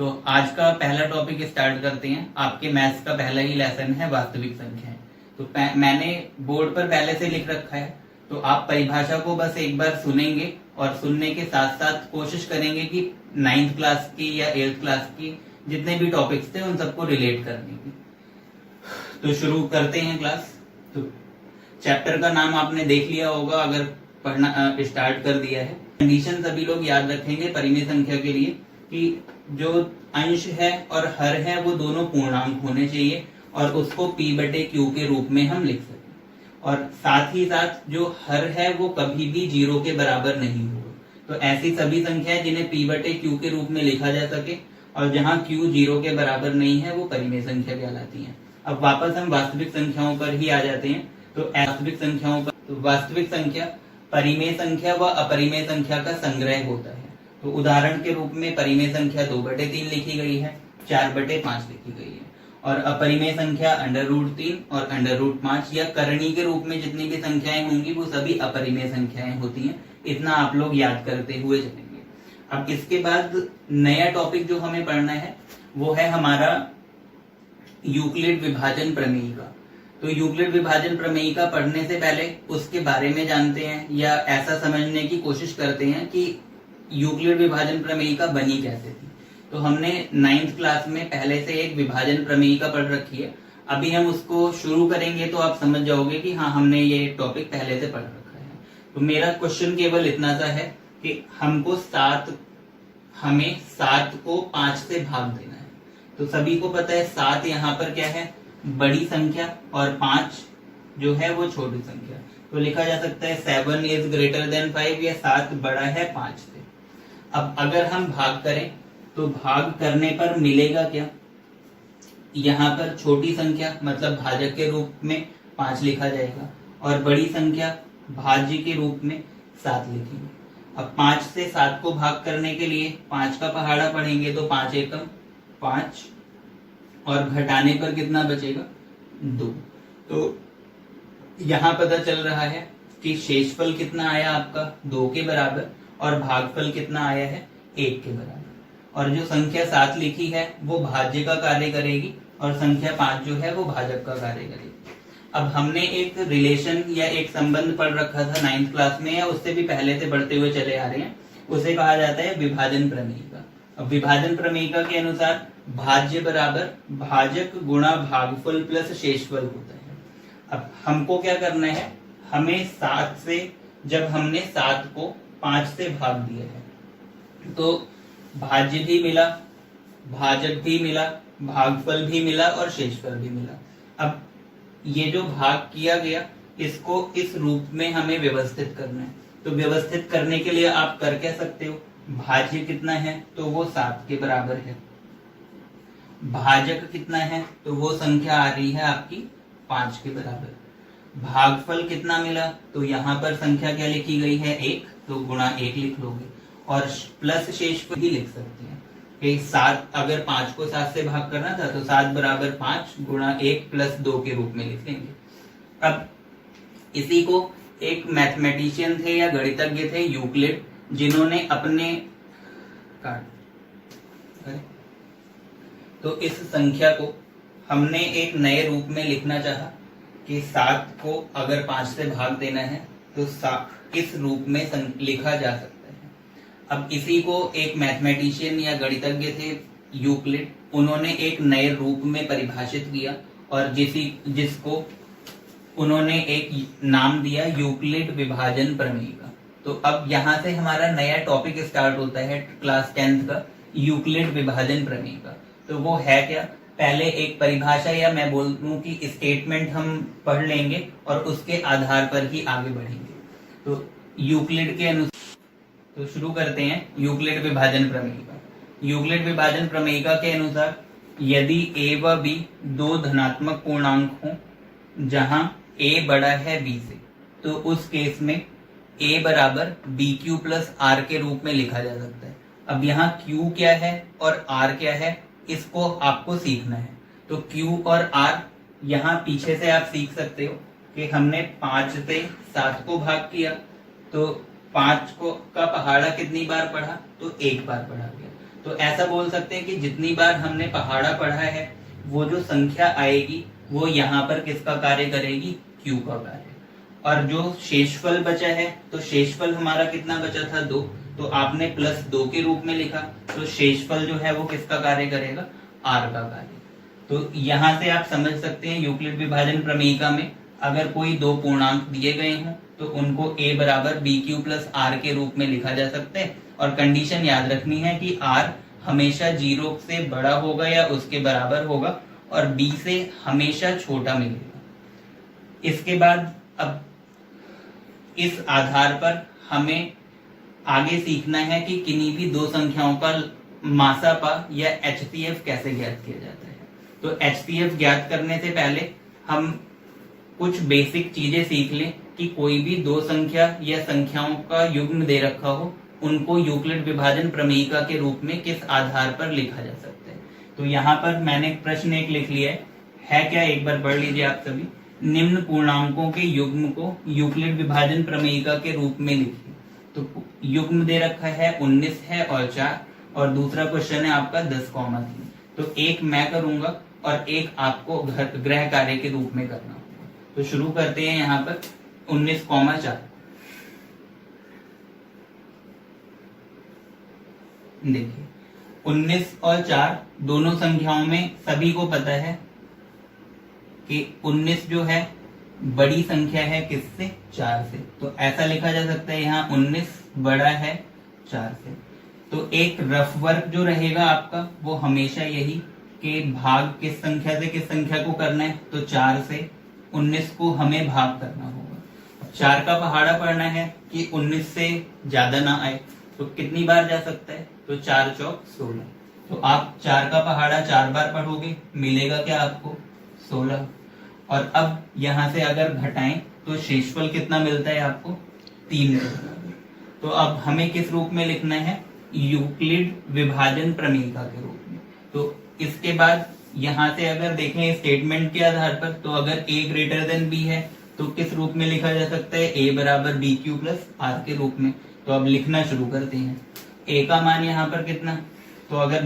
तो आज का पहला टॉपिक स्टार्ट करते हैं। आपके मैथ्स का पहला ही लेसन है वास्तविक संख्याएं। तो मैंने बोर्ड पर पहले से लिख रखा है, तो आप परिभाषा को बस एक बार सुनेंगे और सुनने के साथ साथ कोशिश करेंगे कि 9th क्लास की या 8th क्लास की जितने भी टॉपिक्स थे उन सबको रिलेट करने की। तो शुरू करते हैं क्लास। तो चैप्टर का नाम आपने देख लिया होगा अगर पढ़ना स्टार्ट कर दिया है। कंडीशन सभी लोग याद रखेंगे परिमेय संख्या के लिए कि जो अंश है और हर है वो दोनों पूर्णांक होने चाहिए और उसको p/q के रूप में हम लिख सकें, और साथ ही साथ जो हर है वो कभी भी 0 के बराबर नहीं होगा। तो ऐसी सभी संख्याएं जिन्हें p/q के रूप में लिखा जा सके और जहां q 0 के बराबर नहीं है वो परिमेय संख्या कहलाती है। अब वापस हम वास्तविक संख्याओं पर ही आ जाते हैं। तो वास्तविक संख्याओं पर, तो वास्तविक संख्या परिमेय संख्या व अपरिमेय संख्या का संग्रह होता है। तो उदाहरण के रूप में परिमेय संख्या 2/3 लिखी गई है, 4/5 लिखी गई है, और अपरिमेय संख्या √3 और √5 या करणी के रूप में जितनी भी संख्याएं होंगी वो सभी अपरिमेय संख्याएं होती हैं। इतना आप लोग याद करते हुए चलेंगे। अब इसके बाद नया टॉपिक जो हमें पढ़ना है वो है हमारा यूक्लिड विभाजन प्रमेय का। तो यूक्लिड विभाजन प्रमेय का पढ़ने से पहले उसके बारे में जानते हैं या ऐसा समझने की कोशिश करते हैं कि यूक्लिड विभाजन प्रमेय का बनी कैसे थी। तो हमने 9th क्लास में पहले से एक विभाजन प्रमेय का पढ़ रखी है। अभी हम उसको शुरू करेंगे तो आप समझ जाओगे कि हाँ हमने ये टॉपिक पहले से पढ़ रखा है। तो मेरा क्वेश्चन केवल इतना सा है कि हमें 7 को 5 से भाग देना है। तो सभी को पता है 7 यहाँ पर क्या है, बड़ी संख्या, और 5 जो है वो छोटी संख्या। तो लिखा जा सकता है 7 इज ग्रेटर देन 5 या 7 बड़ा है 5 से। अब अगर हम भाग करें तो भाग करने पर मिलेगा क्या, यहाँ पर छोटी संख्या मतलब भाजक के रूप में 5 लिखा जाएगा और बड़ी संख्या भाज्य के रूप में 7 लिखेंगे। अब 5 से 7 को भाग करने के लिए 5 का पहाड़ा पढ़ेंगे तो 5 एकम 5 और घटाने पर कितना बचेगा 2। तो यहाँ पता चल रहा है कि शेषफल कितना आया आपका 2 के बराबर और भागफल कितना आया है 1 के बराबर। और जो संख्या 7 लिखी है वो भाज्य का कार्य करेगी और संख्या 5 जो है वो भाजक का कार्य करेगी। अब हमने एक रिलेशन या एक संबंध पढ़ रखा था 9th क्लास में, या उससे भी पहले से बढ़ते हुए चले आ रहे हैं, उसे कहा जाता है विभाजन प्रमेय का। अब विभाजन प्रमेय के अनुसार भाज्य बराबर भाजक गुणा भागफल प्लस शेषफल होता है। अब हमको क्या करना है, हमें 7 से, जब हमने 7 को 5 से भाग दिया है तो भाज्य भी मिला, भाजक भी मिला, भागफल भी मिला और शेषफल भी मिला। अब ये जो भाग किया गया इसको इस रूप में हमें व्यवस्थित करना है। तो व्यवस्थित करने के लिए आप कर क्या सकते हो, भाज्य कितना है तो वो 7 के बराबर है, भाजक कितना है तो वो संख्या आ रही है आपकी 5 के बराबर, भागफल कितना मिला तो यहाँ पर संख्या क्या लिखी गई है 1, तो गुणा 1 लिख लोगे, और प्लस शेषफल भी लिख सकते हैं कि 7, अगर 5 को 7 से भाग करना था तो 7 बराबर 5 गुणा 1 प्लस 2 के रूप में लिख लेंगे। अब इसी को एक मैथमेटिशियन थे या गणितज्ञ थे यूक्लिड, जिन्होंने अपने तो इस संख्या को हमने एक नए रूप में लिखना चाहा कि 7 को अगर 5 से भाग देना है तो इस रूप में लिखा जा सकता है। अब इसी को एक मैथमेटिशियन या गणितज्ञ थे यूक्लिड, उन्होंने एक नए रूप में परिभाषित किया और जिसको उन्होंने एक नाम दिया यूक्लिड विभाजन प्रमेय का। तो अब यहाँ से हमारा नया टॉपिक स्टार्ट होता है क्लास 10th का, यूक्लिड विभाजन प्रमेय का। तो वो है क्या, पहले एक परिभाषा या मैं बोलूं कि स्टेटमेंट हम पढ़ लेंगे और उसके आधार पर ही आगे बढ़ेंगे। तो यूक्लिड के अनुसार, तो शुरू करते हैं यूक्लिड विभाजन प्रमेय का। यूक्लिड विभाजन प्रमेय के अनुसार यदि a व b दो धनात्मक पूर्णांक हों जहां a बड़ा है b से, तो उस केस में a बराबर bq प्लस r के रूप में लिखा जा सकता है। अब यहाँ q क्या है और r क्या है इसको आपको सीखना है। तो q और r यहाँ पीछे से आप सीख सकते हो कि हमने 5 से 7 को भाग किया तो 5 को का पहाड़ा कितनी बार पढ़ा तो 1 बार पढ़ा गया। तो ऐसा बोल सकते हैं कि जितनी बार हमने पहाड़ा पढ़ा है वो जो संख्या आएगी वो यहाँ पर किसका कार्य करेगी, क्यू का कार्य। और जो शेषफल बचा है तो शेषफल हमारा कितना बचा था, 2, तो आपने +2 के रूप में लिखा, तो शेषफल जो है वो किसका कार्य करेगा, आर का कार्य। तो यहाँ से आप समझ सकते हैं यूक्लिड विभाजन प्रमेयिका में अगर कोई दो पूर्णांक दिए गए हों तो उनको a बराबर BQ + R के रूप में लिखा जा सकता है। और कंडीशन याद रखनी है कि R हमेशा 0 से बड़ा होगा या उसके बराबर होगा और B से हमेशा छोटा मिलेगा। इसके बाद अब इस आधार पर हमें आगे सीखना है कि किन्हीं भी दो संख्याओं का मासापा या HCF कैसे ज्ञात किया जाता है। तो HCF ज्ञात करने से पहले हम कुछ बेसिक चीजें सीख लें कि कोई भी दो संख्या या संख्याओं का युग्म दे रखा हो उनको यूक्लिड विभाजन प्रमेयिका के रूप में किस आधार पर लिखा जा सकता है। तो यहाँ पर मैंने प्रश्न एक लिख लिया है क्या, एक बार पढ़ लीजिए आप सभी। निम्न पूर्णांकों के युग्म को यूक्लिड विभाजन प्रमेयिका के रूप में लिखिए। तो युग्म दे रखा है 19 है और 4, और दूसरा क्वेश्चन है आपका 10,3। तो एक मैं करूंगा और एक आपको गृह कार्य के रूप में करना होगा। तो शुरू करते हैं यहाँ पर 19,4। देखिए 19 और 4 दोनों संख्याओं में सभी को पता है कि 19 जो है बड़ी संख्या है किससे, 4 से। तो ऐसा लिखा जा सकता है यहाँ 19 बड़ा है 4 से। तो एक रफ वर्क जो रहेगा आपका वो हमेशा यही कि भाग किस संख्या से किस संख्या को करना है, तो 4 से 19 को हमें भाग करना होगा। 4 का पहाड़ा पढ़ना है कि 19 से ज्यादा ना आए, तो कितनी बार जा सकता है, तो 4 चौक 16। तो आप 4 का पहाड़ा 4 बार पढ़ोगे, मिलेगा क्या आपको, 16। और अब यहां से अगर घटाएं तो शेषफल कितना मिलता है आपको, 3 मिलता है। तो अब हमें किस रूप में लिखना है, यूक्लिड विभाजन प्रमेयिका के रूप में। तो इसके बाद यहां से अगर देखें स्टेटमेंट के आधार पर, तो अगर a > b है तो किस रूप में लिखा जा सकता है, a बराबर BQ + R के रूप में। तो अब लिखना शुरू करते हैं। a का मान यहाँ पर कितना, तो अगर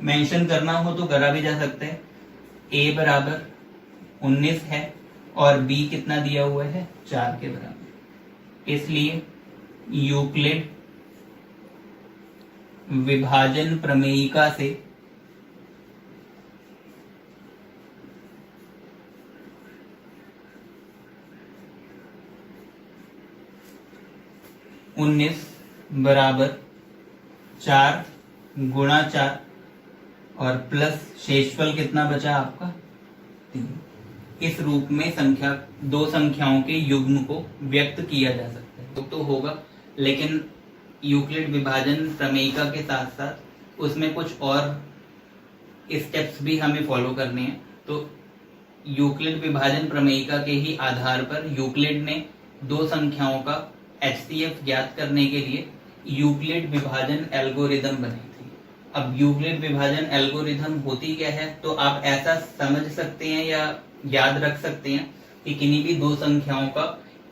मेंशन करना हो तो करा भी जा सकता है। a बराबर 19 है और b कितना दिया हुआ है, 4 के बराबर। इसलिए यूक्लिड विभाजन प्रमेयिका से उन्नीस बराबर 4 गुणा 4 और प्लस शेषफल कितना बचा आपका, 3। इस रूप में संख्या दो संख्याओं के युग्म को व्यक्त किया जा सकता है। तो होगा, लेकिन यूक्लिड विभाजन प्रमेयिका के साथ साथ उसमें कुछ और स्टेप्स भी हमें फॉलो करने हैं। तो यूक्लिड विभाजन प्रमेयिका के ही आधार पर यूक्लिड ने दो संख्याओं का HCF ज्ञात करने के लिए यूक्लिड विभाजन एल्गोरिदम बनाई थी। अब यूक्लिड विभाजन एल्गोरिदम होती क्या है, तो आप ऐसा समझ सकते हैं या याद रख सकते हैं कि किन्हीं भी दो संख्याओं का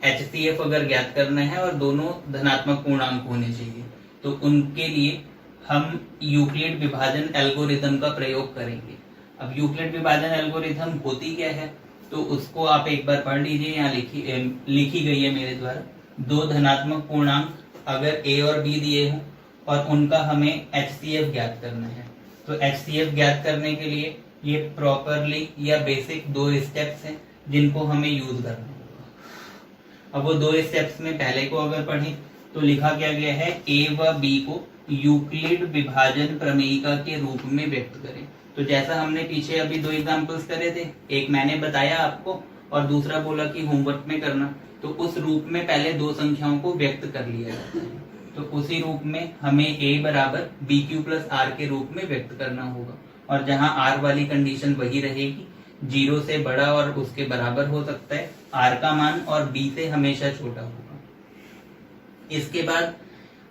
HCF अगर ज्ञात करना है और दोनों धनात्मक पूर्णांक होने चाहिए, तो उनके लिए हम यूक्लिड विभाजन एल्गोरिदम का प्रयोग करेंगे। अब यूक्लिड विभाजन एल्गोरिदम होती क्या है, तो उसको आप एक बार पढ़ लीजिए। यहाँ लिखी गई है मेरे द्वारा। दो धनात्मक पूर्णांक अगर a और b दिए हों और उनका हमें HCF ज्ञात करना है, तो HCF ज्ञात करने के लिए ये प्रॉपरली या बेसिक दो स्टेप्स हैं जिनको हमें यूज करना होगा। अब वो दो स्टेप्स में पहले को अगर पढ़ें तो लिखा क्या गया है, a व b को यूक्लिड विभाजन प्रमेयिका के रूप में व्यक्त करें। तो जैसा हमने पीछे अभी दो एग्जांपल्स करे थे, एक मैंने बताया आपको और दूसरा बोला कि होमवर्क में करना, तो उस रूप में पहले दो संख्याओं को व्यक्त कर लिया जाता है। तो उसी रूप में हमें a बराबर BQ + R के रूप में व्यक्त करना होगा। और जहां R वाली कंडीशन वही रहेगी, 0 से बड़ा और उसके बराबर हो सकता है R का मान और B से हमेशा छोटा होगा। इसके बाद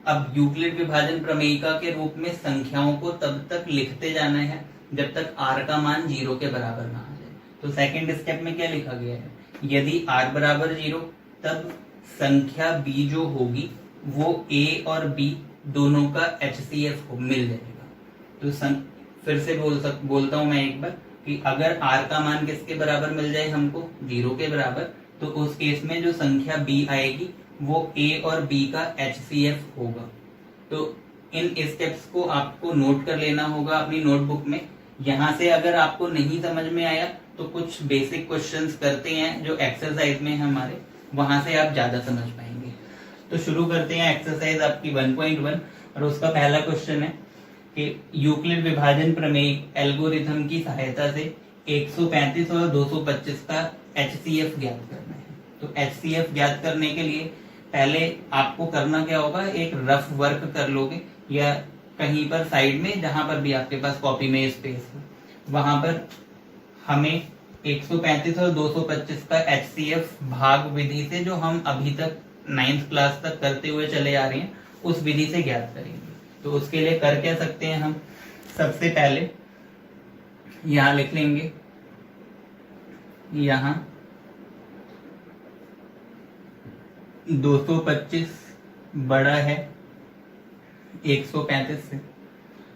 अब यूक्लिड विभाजन प्रमेयिका के रूप में संख्याओं को तब तक लिखते जाना है जब तक R का मान 0 के बराबर ना आ जाए। तो सेकंड स्टेप में क्या लिखा गया है, यदि R बराबर 0 तब संख्या B जो होगी वो A और B दोनों का HCF मिल जाएगा। तो फिर से बोलता हूं मैं एक बार कि अगर r का मान किसके बराबर मिल जाए हमको 0 के बराबर, तो उस केस में जो संख्या b आएगी वो a और b का HCF होगा। तो इन स्टेप्स को आपको नोट कर लेना होगा अपनी नोटबुक में। यहाँ से अगर आपको नहीं समझ में आया तो कुछ बेसिक क्वेश्चंस करते हैं जो एक्सरसाइज में हमारे, वहां से आप ज्यादा समझ पाएंगे। तो शुरू करते हैं एक्सरसाइज आपकी 1.1 और उसका पहला क्वेश्चन है कि यूक्लिड विभाजन प्रमेय एल्गोरिथम की सहायता से 135 और 225 का HCF ज्ञात करना है। तो HCF ज्ञात करने के लिए पहले आपको करना क्या होगा, एक रफ वर्क कर लोगे या कहीं पर साइड में जहां पर भी आपके पास कॉपी में स्पेस हो, वहां पर हमें 135 और 225 का HCF भाग विधि से, जो हम अभी तक 9th क्लास तक करते हुए चले आ रहे हैं, उस विधि से ज्ञात करेंगे। तो उसके लिए कर क्या सकते हैं हम, सबसे पहले यहां लिख लेंगे, यहां 225 बड़ा है 135 से।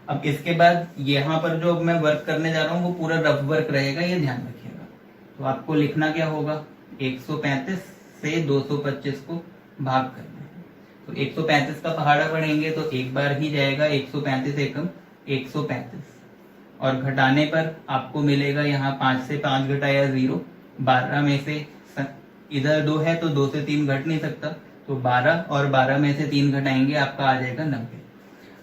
अब इसके बाद यहाँ पर जो मैं वर्क करने जा रहा हूँ वो पूरा रफ वर्क रहेगा, ये ध्यान रखिएगा। तो आपको लिखना क्या होगा, 135 से 225 को भाग करना है। तो 135 का पहाड़ा पढ़ेंगे तो एक बार ही जाएगा, 135 एकम 135, और घटाने पर आपको मिलेगा यहाँ 5 से 5 घटाया 0, 12 में से इधर 2 है तो 2 से 3 घट नहीं सकता, तो 12 और 12 में से 3 घटाएंगे आपका आ जाएगा 90।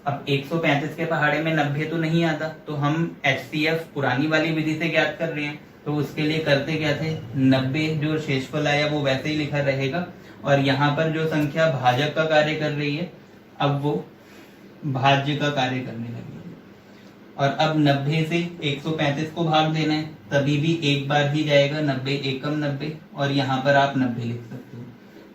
अब 135 के पहाड़े में 90 तो नहीं आता, तो हम HCF पुरानी वाली विधि से ज्ञात कर रहे हैं। तो उसके लिए करते क्या थे, 90 जो शेषफल आया वो वैसे ही लिखा रहेगा, और यहाँ पर जो संख्या भाजक का कार्य कर रही है अब वो भाज्य का कार्य करने लगी है। और अब 90 से 135 को भाग देना है, तभी भी एक बार ही जाएगा, 90 एकम 90, और यहाँ पर आप 90 लिख सकते हो।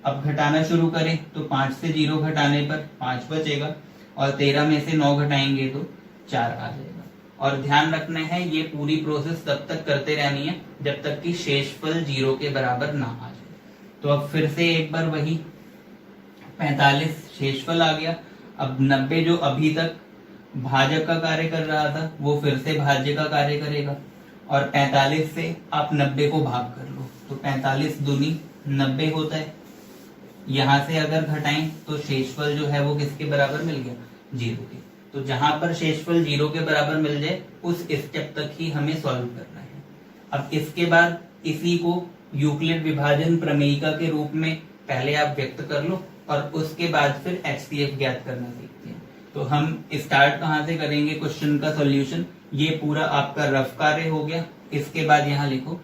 अब घटाना शुरू करें तो 5 से 0 घटाने पर 5 बचेगा, और 13 में से 9 घटाएंगे तो 4 आ जाएगा। और ध्यान रखना है ये पूरी प्रोसेस तब तक करते रहनी है जब तक कि शेषफल 0 के बराबर ना आ जाए। तो अब फिर से एक बार वही 45 शेषफल आ गया। अब 90 जो अभी तक भाजक का कार्य कर रहा था वो फिर से भाज्य का कार्य करेगा, और 45 से आप 90 को भाग कर लो, तो 45 दूनी 90 होता है। यहां से अगर घटाएं तो शेषफल जो है वो किसके बराबर मिल गया, 0 के। तो जहां पर शेषफल 0 के बराबर मिल जाए उस स्टेप तक ही हमें सॉल्व करना है। अब इसके बाद इसी को यूक्लिड विभाजन प्रमेयिका के रूप में पहले आप व्यक्त कर लो, और उसके बाद फिर HCF ज्ञात करना सीखते हैं। तो हम स्टार्ट कहां से करेंगे क्वेश्चन का सॉल्यूशन, ये पूरा आपका रफ कार्य हो गया। इसके बाद यहां लिखो,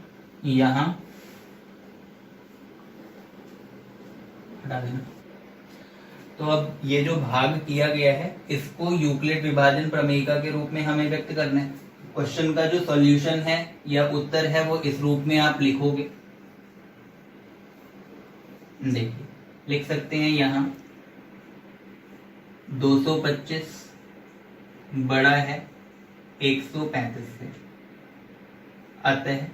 यहां हटा देना। तो अब ये जो भाग किया गया है इसको यूक्लिड विभाजन प्रमेयिका के रूप में हमें व्यक्त करना है। क्वेश्चन का जो सॉल्यूशन है या उत्तर है वो इस रूप में आप लिखोगे। देखिए लिख सकते हैं, यहां 225 बड़ा है 135 से, अतः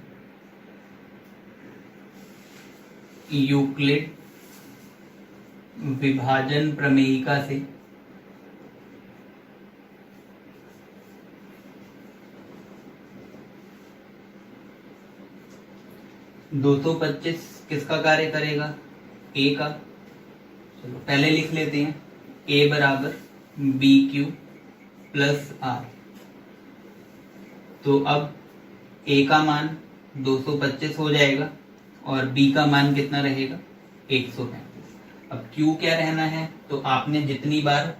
यूक्लिड विभाजन प्रमेयिका से 225 किसका कार्य करेगा, a का। चलो पहले लिख लेते हैं, a बराबर BQ प्लस R। तो अब a का मान 225 हो जाएगा और b का मान कितना रहेगा, 135। अब Q क्या रहना है, तो आपने जितनी बार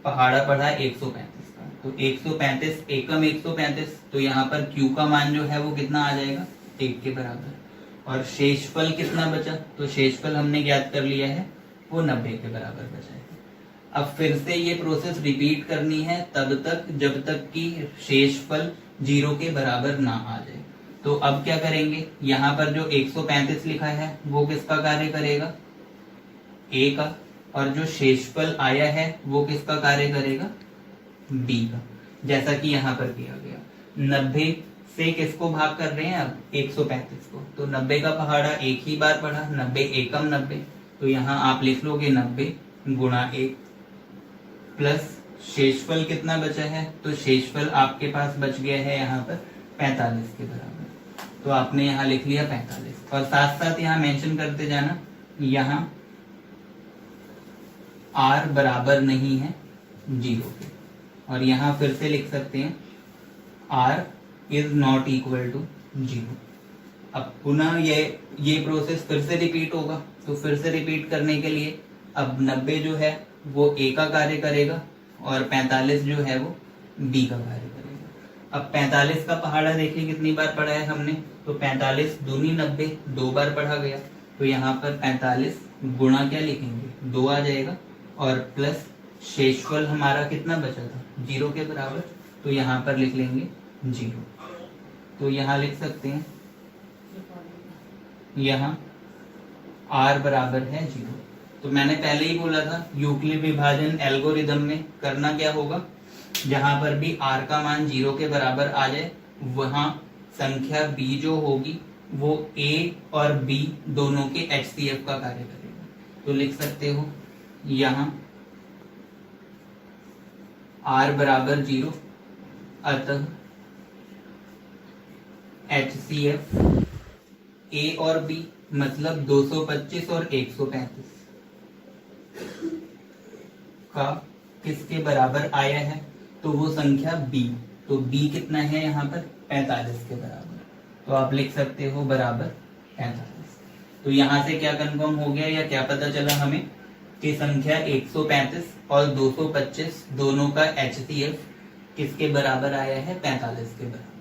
पहाड़ा पढ़ा 135 का, तो 135 एकम 135, तो यहाँ पर Q का मान जो है वो कितना आ जाएगा, 1 के बराबर। और शेषफल कितना बचा, तो शेषफल हमने ज्ञात कर लिया है, वो 90 के बराबर बचा है। अब फिर से ये प्रोसेस रिपीट करनी है तब तक जब तक कि शेषफल 0 के बराबर ना आ जाए। तो अब क्या करेंगे, यहाँ पर जो 135 लिखा है वो किसका कार्य करेगा, a का, और जो शेषफल आया है वो किसका कार्य करेगा, b का, जैसा कि यहाँ पर किया गया। 90 से किसको भाग कर रहे हैं अब, 135 को, तो 90 का पहाड़ा एक ही बार पढ़ा, 90 एकम 90, तो यहाँ आप लिख लोगे 90 गुणा 1 प्लस शेषफल कितना बचा है, तो शेषफल आपके पास बच गया है यहाँ पर 45 के बराबर। तो आपने यहाँ लिख लिया 45 और साथ साथ यहाँ मेंशन करते जाना यहाँ r बराबर नहीं है 0 के, और यहाँ फिर से लिख सकते हैं r is not equal to 0। अब पुनः ये प्रोसेस फिर से रिपीट होगा, तो फिर से रिपीट करने के लिए अब 90 जो है वो a का कार्य करेगा और 45 जो है वो b का कार्य करेगा। अब 45 का पहाड़ा देखिए कितनी बार पढ़ा है हमने, तो 45 दूनी 90 2 बार पढ़ा गया, तो यहाँ पर 45 गुणा क्या लिखेंगे 2 आ जाएगा, और प्लस शेषफल हमारा कितना बचा था 0 के बराबर, तो यहाँ पर लिख लेंगे 0। तो यहाँ लिख सकते हैं यहाँ r बराबर है 0। तो मैंने पहले ही बोला था यूक्लिड विभाजन एल्गोरिदम में करना क्या होगा, जहां पर भी r का मान 0 के बराबर आ जाए वहां संख्या b जो होगी वो a और b दोनों के HCF का कार्य करेगा। तो लिख सकते हो यहाँ r बराबर 0, अतः HCF a और b मतलब 225 और 135 का किसके बराबर आया है, तो वो संख्या b। तो b कितना है यहाँ पर 45 के बराबर, तो आप लिख सकते हो बराबर 45। तो यहाँ से क्या कंफर्म हो गया या क्या पता चला हमें कि संख्या 135 और 225 दोनों का HCF किसके बराबर आया है 45 के बराबर।